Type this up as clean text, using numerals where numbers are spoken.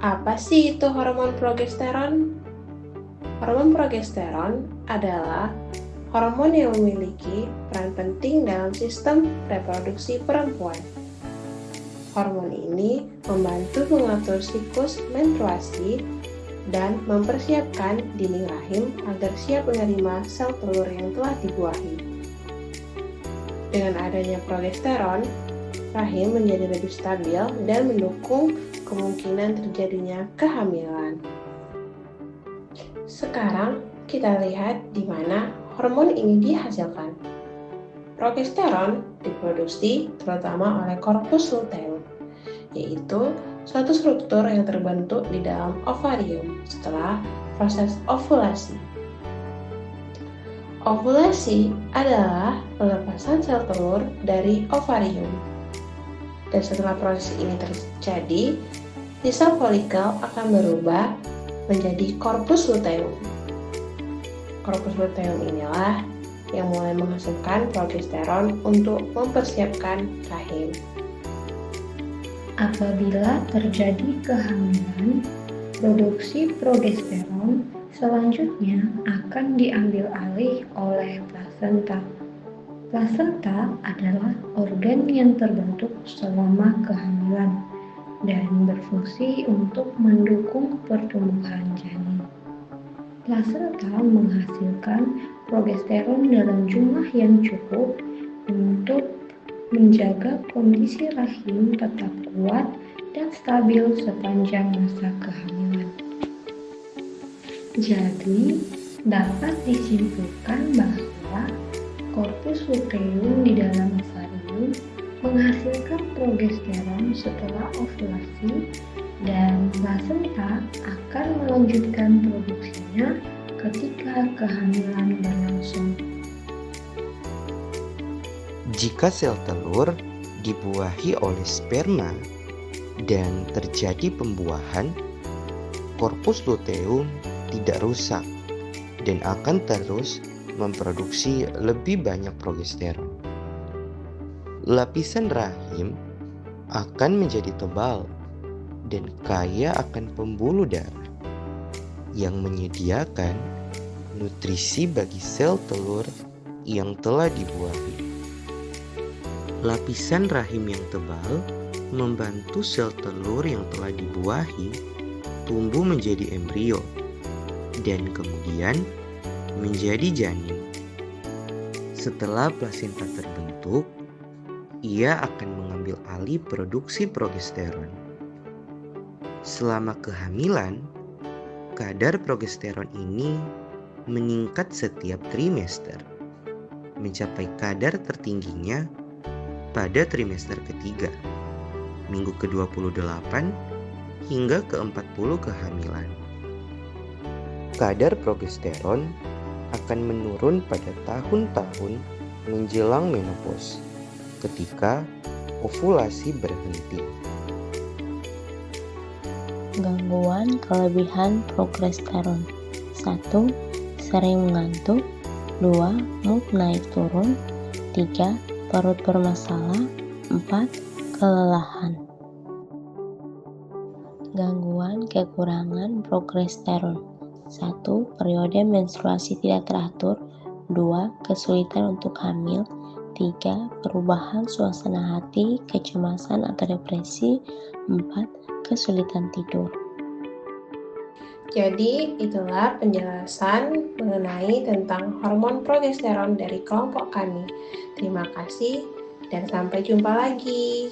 Apa sih itu hormon progesteron? Hormon progesteron adalah hormon yang memiliki peran penting dalam sistem reproduksi perempuan. Hormon ini membantu mengatur siklus menstruasi dan mempersiapkan dinding rahim agar siap menerima sel telur yang telah dibuahi. Dengan adanya progesteron, rahim menjadi lebih stabil dan mendukung kemungkinan terjadinya kehamilan. Sekarang kita lihat di mana hormon ini dihasilkan. Progesteron diproduksi terutama oleh korpus luteum, yaitu suatu struktur yang terbentuk di dalam ovarium setelah proses ovulasi. Ovulasi adalah pelepasan sel telur dari ovarium. Dan setelah proses ini terjadi, sel folikel akan berubah menjadi korpus luteum. Korpus luteum inilah yang mulai menghasilkan progesteron untuk mempersiapkan rahim. Apabila terjadi kehamilan, produksi progesteron selanjutnya akan diambil alih oleh plasenta. Plasenta adalah organ yang terbentuk selama kehamilan dan berfungsi untuk mendukung pertumbuhan janin. Plasenta menghasilkan progesteron dalam jumlah yang cukup untuk menjaga kondisi rahim tetap kuat dan stabil sepanjang masa kehamilan. Jadi, dapat disimpulkan bahwa korpus luteum di dalam ovarium menghasilkan progesteron setelah ovulasi dan plasenta akan melanjutkan produksinya ketika kehamilan berlangsung. Jika sel telur dibuahi oleh sperma dan terjadi pembuahan, korpus luteum tidak rusak dan akan terus memproduksi lebih banyak progesteron. Lapisan rahim akan menjadi tebal dan kaya akan pembuluh darah yang menyediakan nutrisi bagi sel telur yang telah dibuahi. Lapisan rahim yang tebal membantu sel telur yang telah dibuahi tumbuh menjadi embrio dan kemudian menjadi janin. Setelah plasenta terbentuk, ia akan mengambil alih produksi progesteron. Selama kehamilan, kadar progesteron ini meningkat setiap trimester, mencapai kadar tertingginya pada trimester ketiga, minggu ke-28 hingga ke-40 kehamilan. Kadar progesteron akan menurun pada tahun-tahun menjelang menopause ketika ovulasi berhenti. Gangguan kelebihan progesteron. 1. Sering mengantuk. 2. Mood naik turun. 3. Perut bermasalah. 4. Kelelahan. Gangguan kekurangan progesteron. 1. Periode menstruasi tidak teratur. 2. Kesulitan untuk hamil. 3. Perubahan suasana hati, kecemasan atau depresi. 4. Kesulitan tidur. Jadi, itulah penjelasan mengenai tentang hormon progesteron dari kelompok kami. Terima kasih dan sampai jumpa lagi.